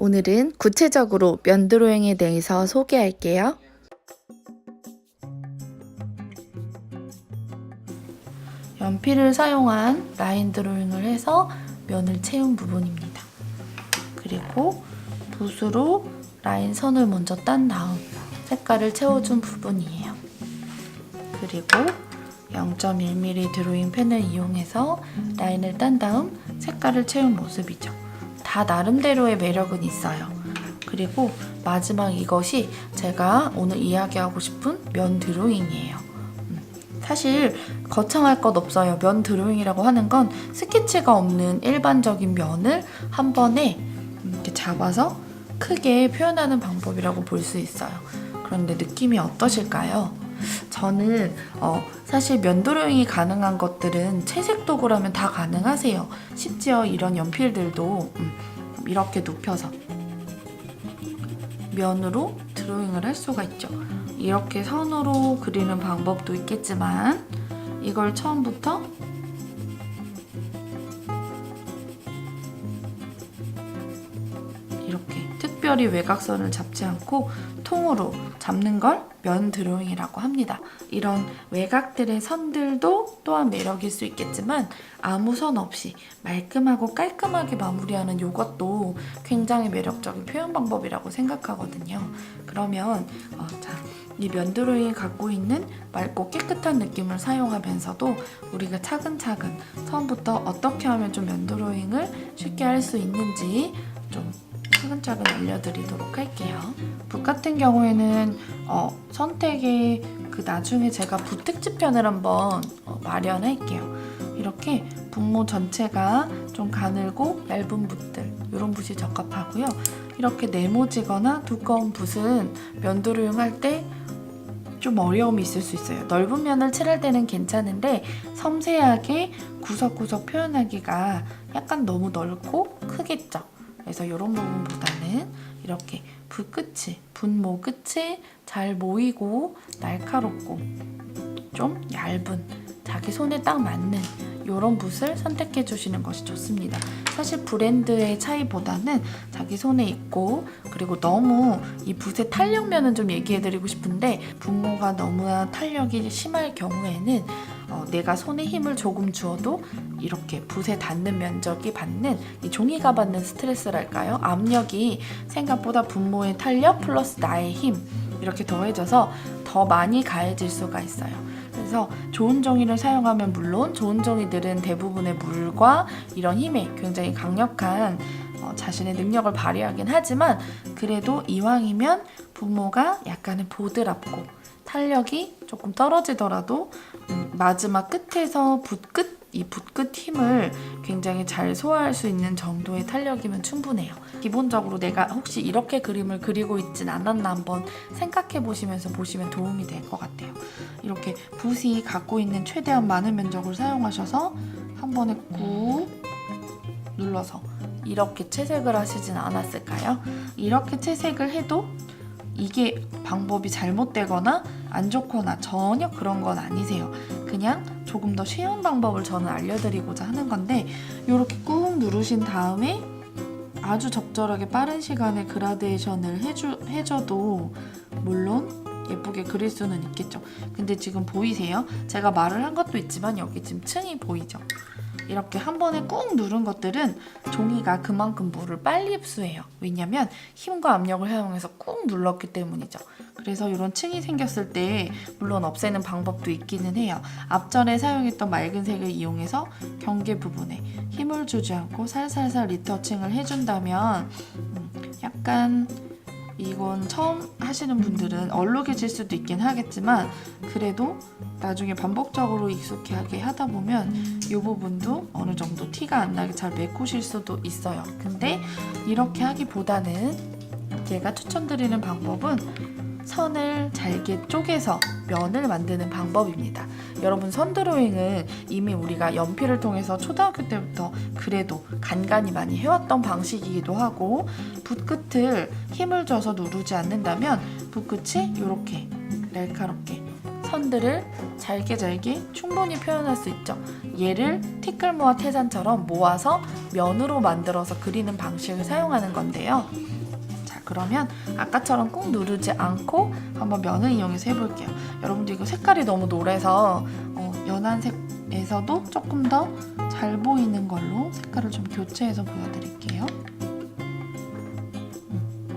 오늘은 구체적으로 면 드로잉에 대해서 소개할게요. 연필을 사용한 라인 드로잉을 해서 면을 채운 부분입니다. 그리고 붓으로 라인 선을 먼저 딴 다음 색깔을 채워준 부분이에요. 그리고 0.1mm 드로잉 펜을 이용해서 라인을 딴 다음 색깔을 채운 모습이죠. 다 나름대로의 매력은 있어요. 그리고 마지막 이것이 제가 오늘 이야기하고 싶은 면 드로잉이에요. 사실 거창할 것 없어요. 면 드로잉이라고 하는 건 스케치가 없는 일반적인 면을 한 번에 이렇게 잡아서 크게 표현하는 방법이라고 볼 수 있어요. 그런데 느낌이 어떠실까요? 저는 사실 면 드로잉이 가능한 것들은 채색 도구라면 다 가능하세요. 심지어 이런 연필들도 이렇게 눕혀서 면으로 드로잉을 할 수가 있죠. 이렇게 선으로 그리는 방법도 있겠지만 이걸 처음부터 이렇게 특별히 외곽선을 잡지 않고 통으로 잡는 걸 면 드로잉이라고 합니다. 이런 외곽들의 선들도 또한 매력일 수 있겠지만 아무 선 없이 말끔하고 깔끔하게 마무리하는 이것도 굉장히 매력적인 표현 방법이라고 생각하거든요. 그러면 이 면 드로잉이 갖고 있는 맑고 깨끗한 느낌을 사용하면서도 우리가 차근차근 처음부터 어떻게 하면 좀 면 드로잉을 쉽게 할 수 있는지 좀 차근차근 알려드리도록 할게요. 붓 같은 경우에는 선택에 나중에 제가 붓 특집편을 한번 마련할게요. 이렇게 붓모 전체가 좀 가늘고 얇은 붓들, 이런 붓이 적합하고요. 이렇게 네모지거나 두꺼운 붓은 면 드로잉 할 때 좀 어려움이 있을 수 있어요. 넓은 면을 칠할 때는 괜찮은데 섬세하게 구석구석 표현하기가 약간 너무 넓고 크겠죠. 그래서 이런 부분보다는 이렇게 붓 끝이, 붓모 끝이 잘 모이고 날카롭고 좀 얇은 자기 손에 딱 맞는 이런 붓을 선택해 주시는 것이 좋습니다. 사실 브랜드의 차이보다는 자기 손에 있고, 그리고 너무 이 붓의 탄력면은 좀 얘기해 드리고 싶은데 붓모가 너무나 탄력이 심할 경우에는 내가 손에 힘을 조금 주어도 이렇게 붓에 닿는 면적이 받는 이 종이가 받는 스트레스랄까요? 압력이 생각보다 붓모의 탄력 플러스 나의 힘 이렇게 더해져서 더 많이 가해질 수가 있어요. 그래서 좋은 종이를 사용하면 물론 좋은 종이들은 대부분의 물과 이런 힘에 굉장히 강력한 자신의 능력을 발휘하긴 하지만 그래도 이왕이면 붓모가 약간은 보드랍고 탄력이 조금 떨어지더라도 마지막 끝에서 이 붓끝 힘을 굉장히 잘 소화할 수 있는 정도의 탄력이면 충분해요. 기본적으로 내가 혹시 이렇게 그림을 그리고 있진 않았나 한번 생각해 보시면서 보시면 도움이 될 것 같아요. 이렇게 붓이 갖고 있는 최대한 많은 면적을 사용하셔서 한 번에 꾹 눌러서 이렇게 채색을 하시진 않았을까요? 이렇게 채색을 해도 이게 방법이 잘못되거나 안 좋거나 전혀 그런 건 아니세요. 그냥 조금 더 쉬운 방법을 저는 알려드리고자 하는 건데 이렇게 꾹 누르신 다음에 아주 적절하게 빠른 시간에 그라데이션을 해줘도 물론 예쁘게 그릴 수는 있겠죠. 근데 지금 보이세요? 제가 말을 한 것도 있지만 여기 지금 층이 보이죠? 이렇게 한 번에 꾹 누른 것들은 종이가 그만큼 물을 빨리 흡수해요. 왜냐면 힘과 압력을 사용해서 꾹 눌렀기 때문이죠. 그래서 이런 층이 생겼을 때 물론 없애는 방법도 있기는 해요. 앞전에 사용했던 맑은 색을 이용해서 경계 부분에 힘을 주지 않고 살살살 리터칭을 해준다면 약간 이건 처음 하시는 분들은 얼룩해질 수도 있긴 하겠지만 그래도 나중에 반복적으로 익숙하게 하다 보면 이 부분도 어느 정도 티가 안 나게 잘 메꾸실 수도 있어요. 근데 이렇게 하기보다는 제가 추천드리는 방법은 선을 잘게 쪼개서 면을 만드는 방법입니다. 여러분 선 드로잉은 이미 우리가 연필을 통해서 초등학교 때부터 그래도 간간히 많이 해왔던 방식이기도 하고 붓끝을 힘을 줘서 누르지 않는다면 붓끝이 이렇게 날카롭게 선들을 잘게 충분히 표현할 수 있죠. 얘를 티끌모아 태산처럼 모아서 면으로 만들어서 그리는 방식을 사용하는 건데요. 자, 그러면 아까처럼 꾹 누르지 않고 한번 면을 이용해서 해볼게요. 여러분들 이거 색깔이 너무 노래서 연한 색에서도 조금 더 잘 보이는 걸로 색깔을 좀 교체해서 보여드릴게요.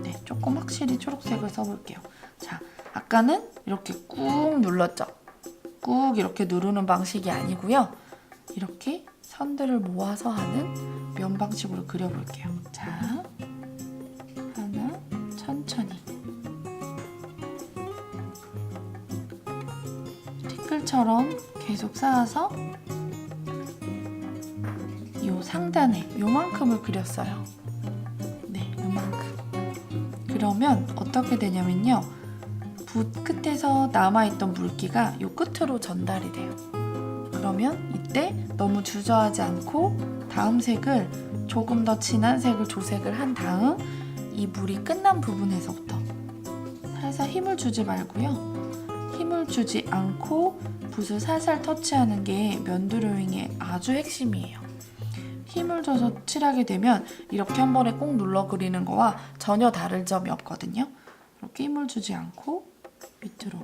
네, 조금 확실히 초록색을 써볼게요. 자, 아까는 이렇게 꾹 눌렀죠. 꾹 이렇게 누르는 방식이 아니고요. 이렇게 선들을 모아서 하는 면 방식으로 그려볼게요. 자, 하나, 천천히. 티끌처럼 계속 쌓아서 요 상단에 요만큼을 그렸어요. 네, 요만큼. 그러면 어떻게 되냐면요. 붓 끝에서 남아있던 물기가 요 끝으로 전달이 돼요. 그러면 이때 너무 주저하지 않고 다음 색을 조금 더 진한 색을 조색을 한 다음 이 물이 끝난 부분에서부터 살살 힘을 주지 말고요. 힘을 주지 않고 붓을 살살 터치하는 게 면 드로잉의 아주 핵심이에요. 힘을 줘서 칠하게 되면 이렇게 한 번에 꼭 눌러 그리는 거와 전혀 다를 점이 없거든요. 이렇게 힘을 주지 않고 밑으로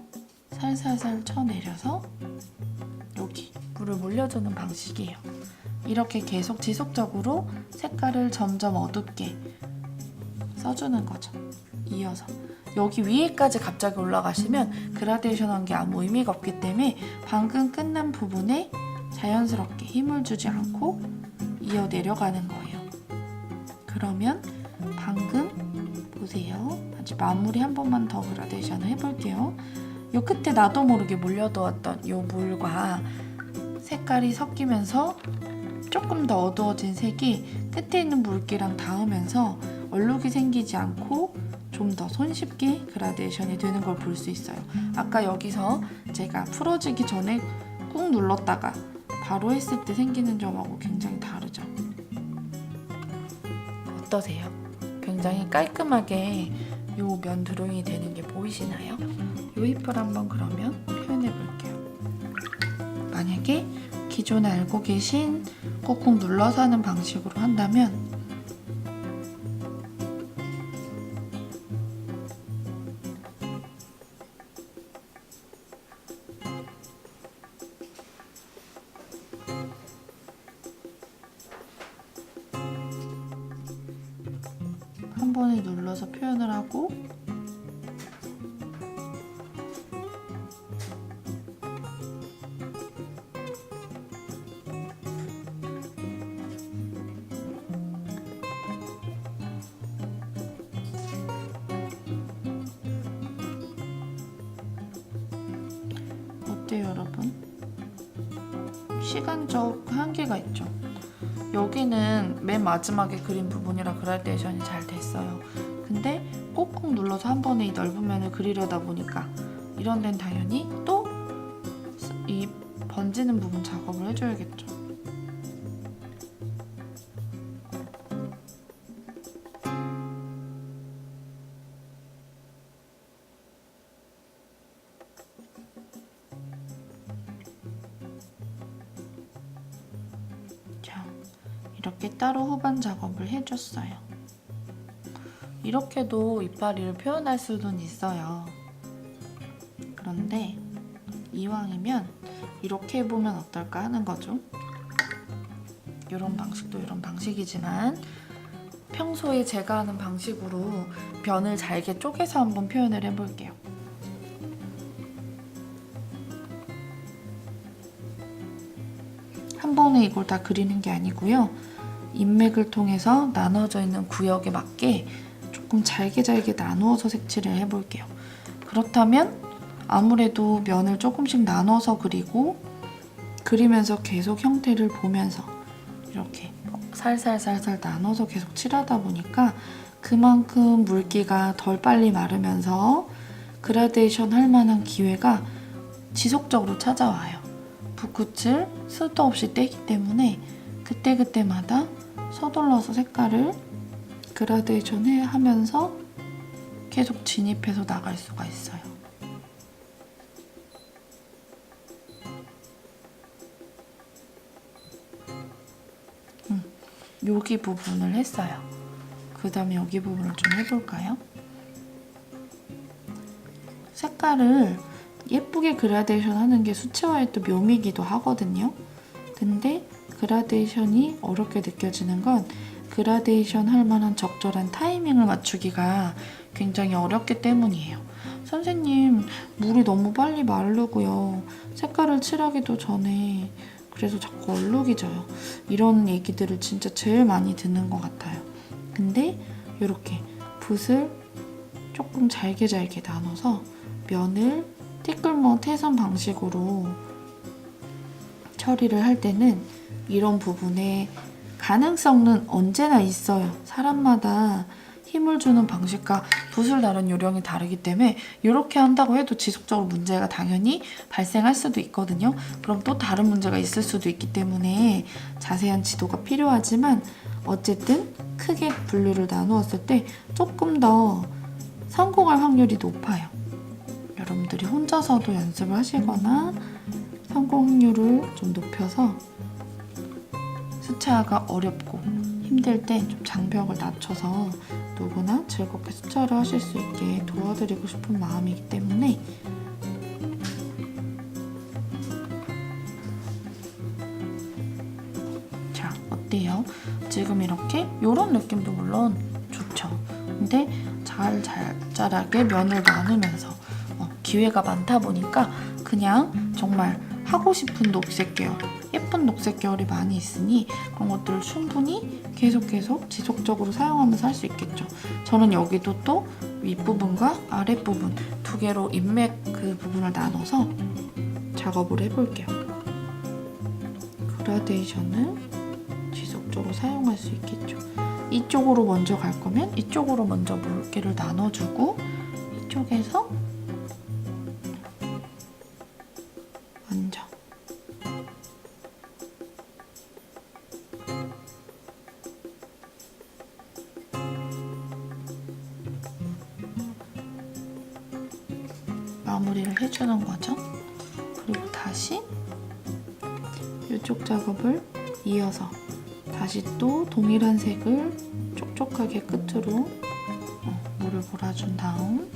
살살살 쳐내려서 여기 물을 물려주는 방식이에요. 이렇게 계속 지속적으로 색깔을 점점 어둡게 써주는 거죠. 이어서 여기 위에까지 갑자기 올라가시면 그라데이션한 게 아무 의미가 없기 때문에 방금 끝난 부분에 자연스럽게 힘을 주지 않고 이어 내려가는 거예요. 그러면 방금 보세요. 아직 마무리 한 번만 더 그라데이션을 해볼게요. 요 끝에 나도 모르게 몰려두었던 요 물과 색깔이 섞이면서 조금 더 어두워진 색이 끝에 있는 물기랑 닿으면서 얼룩이 생기지 않고 좀 더 손쉽게 그라데이션이 되는 걸 볼 수 있어요. 아까 여기서 제가 풀어지기 전에 꾹 눌렀다가 바로 했을 때 생기는 점하고 굉장히 다르죠. 어떠세요? 굉장히 깔끔하게 요 면 드로잉이 되는 게 보이시나요? 요 잎을 한번 그러면 표현해 볼게요. 만약에 기존에 알고 계신 꾹꾹 눌러서 하는 방식으로 한다면 한 번에 눌러서 표현을 하고 어때요, 여러분? 시간적 한계가 있죠. 여기는 맨 마지막에 그린 부분이라 그라데이션이 잘 됐어요. 근데 꾹꾹 눌러서 한 번에 이 넓은 면을 그리려다 보니까 이런 데는 당연히 또 이 번지는 부분 작업을 해줘야겠죠. 자, 이렇게 따로 후반 작업을 해줬어요. 이렇게도 이파리를 표현할 수는 있어요. 그런데 이왕이면 이렇게 해보면 어떨까 하는 거죠. 이런 방식도 이런 방식이지만 평소에 제가 하는 방식으로 면을 잘게 쪼개서 한번 표현을 해볼게요. 한 번에 이걸 다 그리는 게 아니고요. 인맥을 통해서 나눠져 있는 구역에 맞게 조금 잘게 나누어서 색칠을 해볼게요. 그렇다면 아무래도 면을 조금씩 나눠서 그리면서 계속 형태를 보면서 이렇게 살살 나눠서 계속 칠하다 보니까 그만큼 물기가 덜 빨리 마르면서 그라데이션 할 만한 기회가 지속적으로 찾아와요. 붓끝을 수도 없이 떼기 때문에 그때마다 서둘러서 색깔을 그라데이션 하면서 계속 진입해서 나갈 수가 있어요. 여기 부분을 했어요. 그 다음에 여기 부분을 좀 해볼까요? 색깔을 예쁘게 그라데이션 하는 게 수채화의 또 묘미이기도 하거든요. 근데 그라데이션이 어렵게 느껴지는 건 그라데이션 할 만한 적절한 타이밍을 맞추기가 굉장히 어렵기 때문이에요. 선생님, 물이 너무 빨리 마르고요. 색깔을 칠하기도 전에 그래서 자꾸 얼룩이 져요. 이런 얘기들을 진짜 제일 많이 듣는 것 같아요. 근데 이렇게 붓을 조금 잘게 나눠서 면을 티끌모 태선 방식으로 처리를 할 때는 이런 부분에 가능성은 언제나 있어요. 사람마다 힘을 주는 방식과 붓을 다룬 요령이 다르기 때문에 이렇게 한다고 해도 지속적으로 문제가 당연히 발생할 수도 있거든요. 그럼 또 다른 문제가 있을 수도 있기 때문에 자세한 지도가 필요하지만 어쨌든 크게 분류를 나누었을 때 조금 더 성공할 확률이 높아요. 여러분들이 혼자서도 연습을 하시거나 성공 확률을 좀 높여서 수채화가 어렵고 힘들 때 좀 장벽을 낮춰서 누구나 즐겁게 수채화를 하실 수 있게 도와드리고 싶은 마음이기 때문에 자, 어때요? 지금 이렇게 이런 느낌도 물론 좋죠. 근데 잘잘잘하게 면을 나누면서 기회가 많다 보니까 그냥 정말 하고 싶은 녹색 계열, 예쁜 녹색 계열이 많이 있으니 그런 것들을 충분히 계속 지속적으로 사용하면서 할 수 있겠죠. 저는 여기도 또 윗부분과 아랫부분 두 개로 인맥 그 부분을 나눠서 작업을 해볼게요. 그라데이션을 지속적으로 사용할 수 있겠죠. 이쪽으로 먼저 갈 거면 이쪽으로 먼저 물기를 나눠주고 이쪽에서 먼저 마무리를 해주는 거죠. 그리고 다시 이쪽 작업을 이어서 다시 또 동일한 색을 촉촉하게 끝으로 물을 몰아준 다음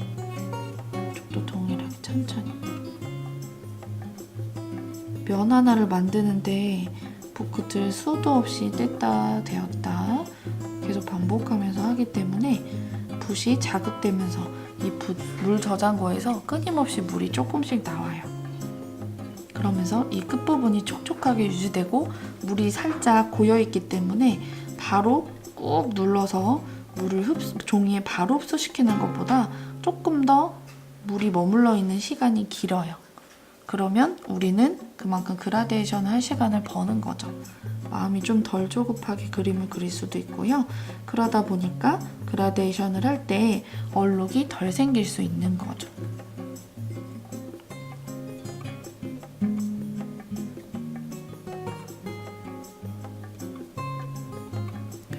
이쪽도 동일하게 천천히 면 하나를 만드는데 붓끝을 수도 없이 뗐다 대었다 계속 반복하면서 하기 때문에 붓이 자극되면서 이 물 저장고에서 끊임없이 물이 조금씩 나와요. 그러면서 이 끝부분이 촉촉하게 유지되고 물이 살짝 고여있기 때문에 바로 꾹 눌러서 물을 종이에 바로 흡수시키는 것보다 조금 더 물이 머물러 있는 시간이 길어요. 그러면 우리는 그만큼 그라데이션을 할 시간을 버는 거죠. 마음이 좀 덜 조급하게 그림을 그릴 수도 있고요. 그러다 보니까 그라데이션을 할 때 얼룩이 덜 생길 수 있는 거죠.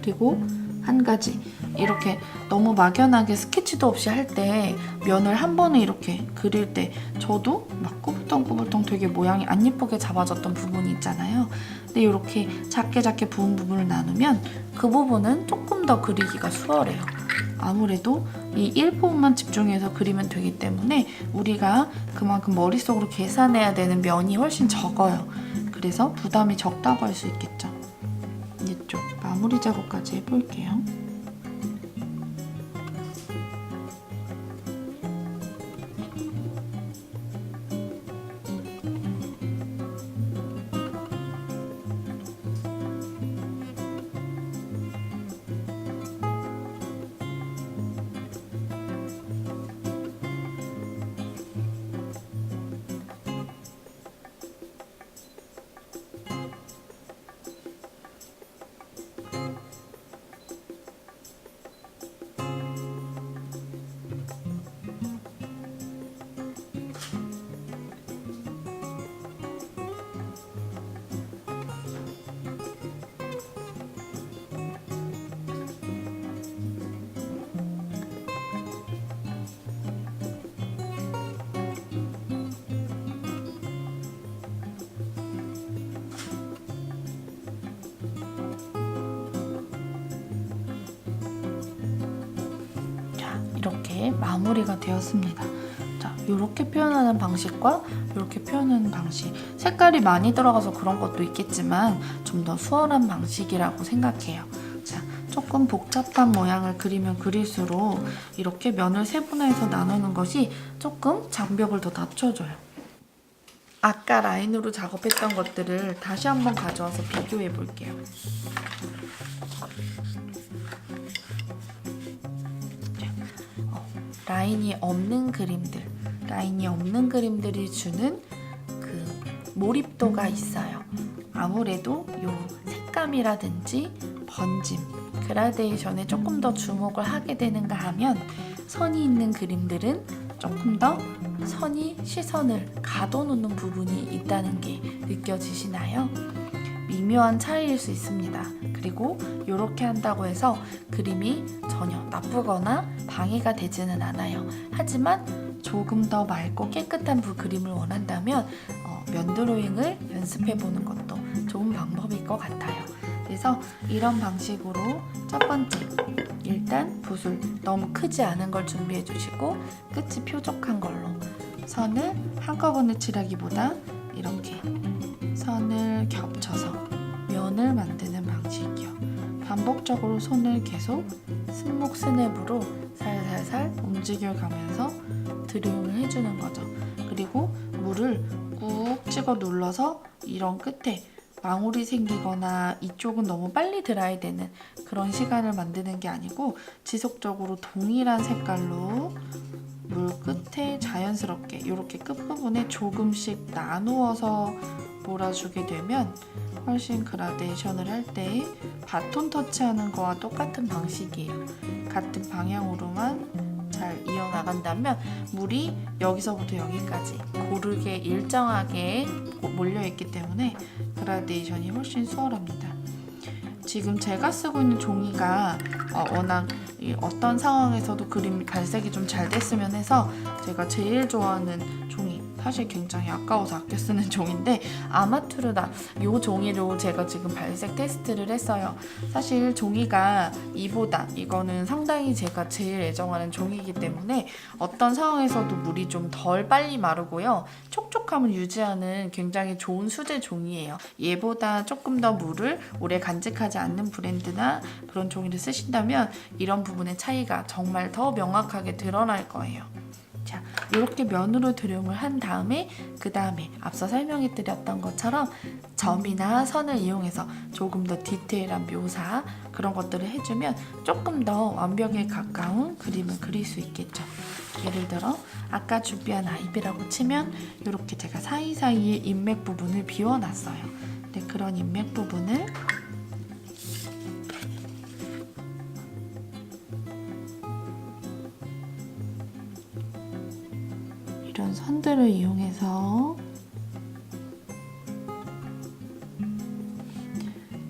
그리고 한 가지 이렇게 너무 막연하게 스케치도 없이 할 때 면을 한 번에 이렇게 그릴 때 저도 막 꾸불덩꾸불덩 되게 모양이 안 예쁘게 잡아졌던 부분이 있잖아요. 근데 이렇게 작게 부은 부분을 나누면 그 부분은 조금 더 그리기가 수월해요. 아무래도 이 일부분만 집중해서 그리면 되기 때문에 우리가 그만큼 머릿속으로 계산해야 되는 면이 훨씬 적어요. 그래서 부담이 적다고 할 수 있겠죠. 이쪽 마무리 작업까지 해볼게요. 이렇게 마무리가 되었습니다. 자, 이렇게 표현하는 방식과 이렇게 표현하는 방식, 색깔이 많이 들어가서 그런 것도 있겠지만 좀 더 수월한 방식이라고 생각해요. 자, 조금 복잡한 모양을 그리면 그릴수록 이렇게 면을 세분화해서 나누는 것이 조금 장벽을 더 낮춰줘요. 아까 라인으로 작업했던 것들을 다시 한번 가져와서 비교해 볼게요. 라인이 없는 그림들이 주는 그 몰입도가 있어요. 아무래도 요 색감이라든지 번짐, 그라데이션에 조금 더 주목을 하게 되는가 하면 선이 있는 그림들은 조금 더 선이 시선을 가둬놓는 부분이 있다는 게 느껴지시나요? 미묘한 차이일 수 있습니다. 그리고 이렇게 한다고 해서 그림이 전혀 나쁘거나 방해가 되지는 않아요. 하지만 조금 더 맑고 깨끗한 그림을 원한다면 면 드로잉을 연습해 보는 것도 좋은 방법일 것 같아요. 그래서 이런 방식으로 첫 번째, 일단 붓을 너무 크지 않은 걸 준비해 주시고 끝이 표적한 걸로 선을 한꺼번에 칠하기보다 이렇게 선을 겹쳐서 면을 만드는 방식이요. 반복적으로 손을 계속 스냅으로 살살살 움직여가면서 드로잉을 해주는 거죠. 그리고 물을 꾹 찍어 눌러서 이런 끝에 망울이 생기거나 이쪽은 너무 빨리 드라이 되는 그런 시간을 만드는 게 아니고 지속적으로 동일한 색깔로 물 끝에 자연스럽게 이렇게 끝부분에 조금씩 나누어서 몰아주게 되면 훨씬 그라데이션을 할 때 바톤 터치하는 거와 똑같은 방식이에요. 같은 방향으로만 잘 이어나간다면 물이 여기서부터 여기까지 고르게 일정하게 몰려있기 때문에 그라데이션이 훨씬 수월합니다. 지금 제가 쓰고 있는 종이가 워낙 어떤 상황에서도 그림 발색이 좀 잘 됐으면 해서 제가 제일 좋아하는 종이, 사실 굉장히 아까워서 아껴 쓰는 종인데 아마투르다 이 종이로 제가 지금 발색 테스트를 했어요. 사실 종이가 이거는 상당히 제가 제일 애정하는 종이기 때문에 어떤 상황에서도 물이 좀 덜 빨리 마르고요. 촉촉함을 유지하는 굉장히 좋은 수제 종이에요. 얘보다 조금 더 물을 오래 간직하지 않는 브랜드나 그런 종이를 쓰신다면 이런 부분의 차이가 정말 더 명확하게 드러날 거예요. 자, 이렇게 면으로 드로잉을 한 다음에 그 다음에 앞서 설명해 드렸던 것처럼 점이나 선을 이용해서 조금 더 디테일한 묘사 그런 것들을 해주면 조금 더 완벽에 가까운 그림을 그릴 수 있겠죠. 예를 들어 아까 준비한 아이비라고 치면 이렇게 제가 사이사이에 인맥 부분을 비워놨어요. 근데 그런 인맥 부분을 이런 선들을 이용해서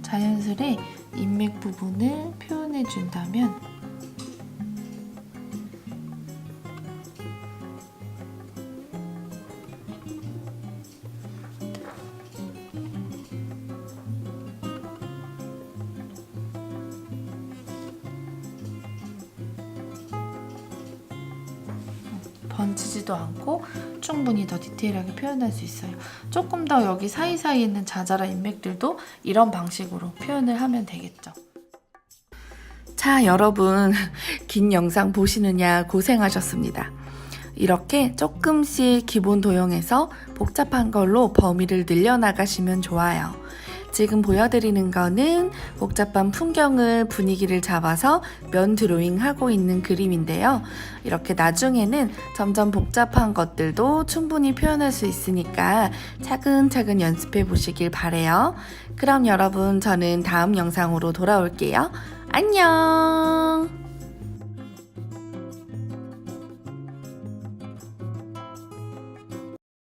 자연스레 인맥 부분을 표현해 준다면 번지지도 않고 충분히 더 디테일하게 표현할 수 있어요. 조금 더 여기 사이사이에 있는 자잘한 인맥들도 이런 방식으로 표현을 하면 되겠죠. 자, 여러분 긴 영상 보시느냐 고생하셨습니다. 이렇게 조금씩 기본 도형에서 복잡한 걸로 범위를 늘려나가시면 좋아요. 지금 보여드리는 거는 복잡한 풍경을 분위기를 잡아서 면 드로잉 하고 있는 그림인데요. 이렇게 나중에는 점점 복잡한 것들도 충분히 표현할 수 있으니까 차근차근 연습해 보시길 바래요. 그럼 여러분 저는 다음 영상으로 돌아올게요. 안녕!